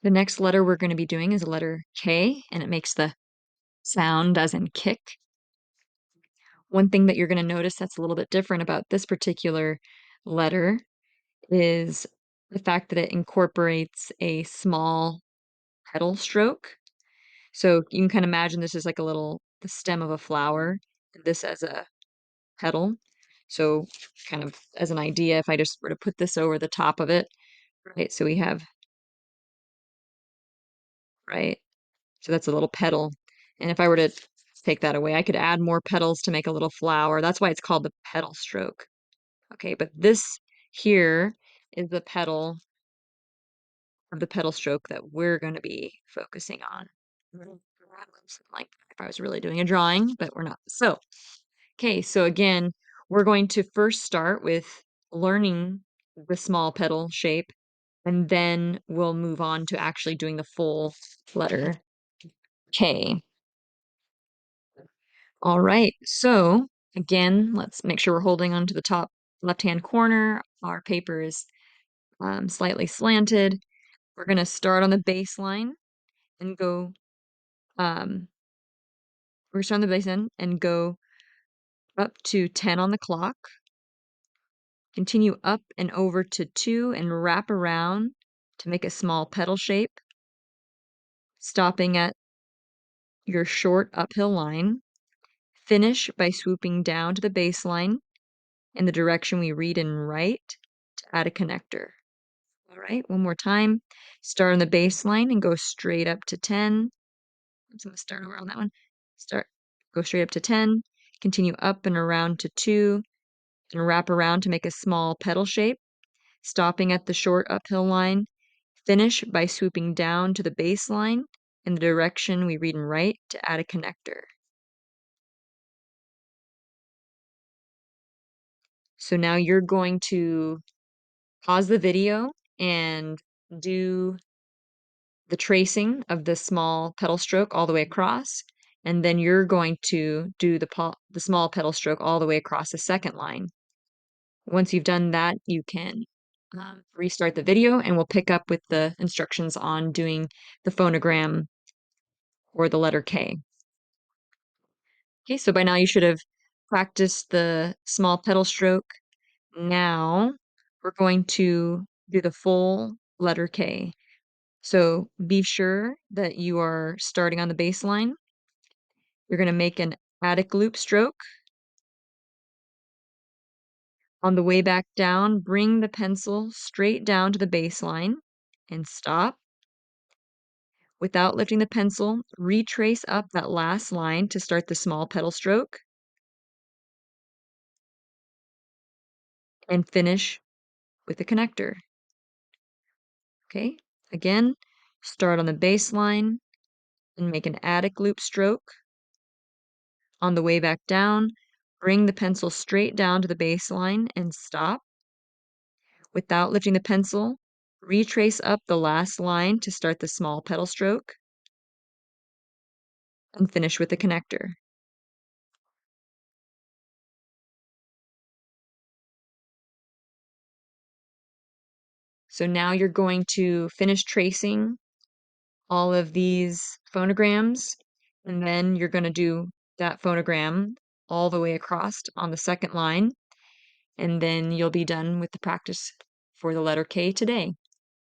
The next letter we're going to be doing is a letter K, and it makes the sound as in kick. One thing that you're going to notice that's a little bit different about this particular letter is the fact that it incorporates a small pedal stroke. So you can kind of imagine this is like the stem of a flower, and this as a petal. So kind of as an idea, if I just were to put this over the top of it, right? So we have, right? So that's a little petal. And if I were to take that away, I could add more petals to make a little flower. That's why it's called the pedal stroke. Okay, but this here is the petal of the pedal stroke that we're going to be focusing on. Like if I was really doing a drawing, but we're not. So, okay, so again, we're going to first start with learning the small petal shape, and then we'll move on to actually doing the full letter K. All right, so again, let's make sure we're holding on to the top left-hand corner. Our paper is slightly slanted. We're going to start on the baseline and go, we're starting the baseline and go up to 10 on the clock. Continue up and over to 2 and wrap around to make a small petal shape, stopping at your short uphill line. Finish by swooping down to the baseline in the direction we read and write to add a connector. All right, one more time. Start on the baseline and go straight up to 10. I'm going to start over on that one. Go straight up to 10, continue up and around to 2, and wrap around to make a small petal shape, stopping at the short uphill line. Finish by swooping down to the baseline in the direction we read and write to add a connector. So now you're going to pause the video and do the tracing of the small pedal stroke all the way across, and then you're going to do the small pedal stroke all the way across the second line. Once you've done that, you can restart the video, and we'll pick up with the instructions on doing the phonogram or the letter K. Okay, so by now you should have practiced the small pedal stroke. Now we're going to do the full letter K. So be sure that you are starting on the baseline. You're going to make an attic loop stroke. On the way back down, bring the pencil straight down to the baseline and stop. Without lifting the pencil, retrace up that last line to start the small pedal stroke and finish with the connector. Okay, again, start on the baseline and make an attic loop stroke. On the way back down, bring the pencil straight down to the baseline and stop. Without lifting the pencil, retrace up the last line to start the small pedal stroke and finish with the connector. So now you're going to finish tracing all of these phonograms, and then you're going to do that phonogram all the way across on the second line, and then you'll be done with the practice for the letter K today.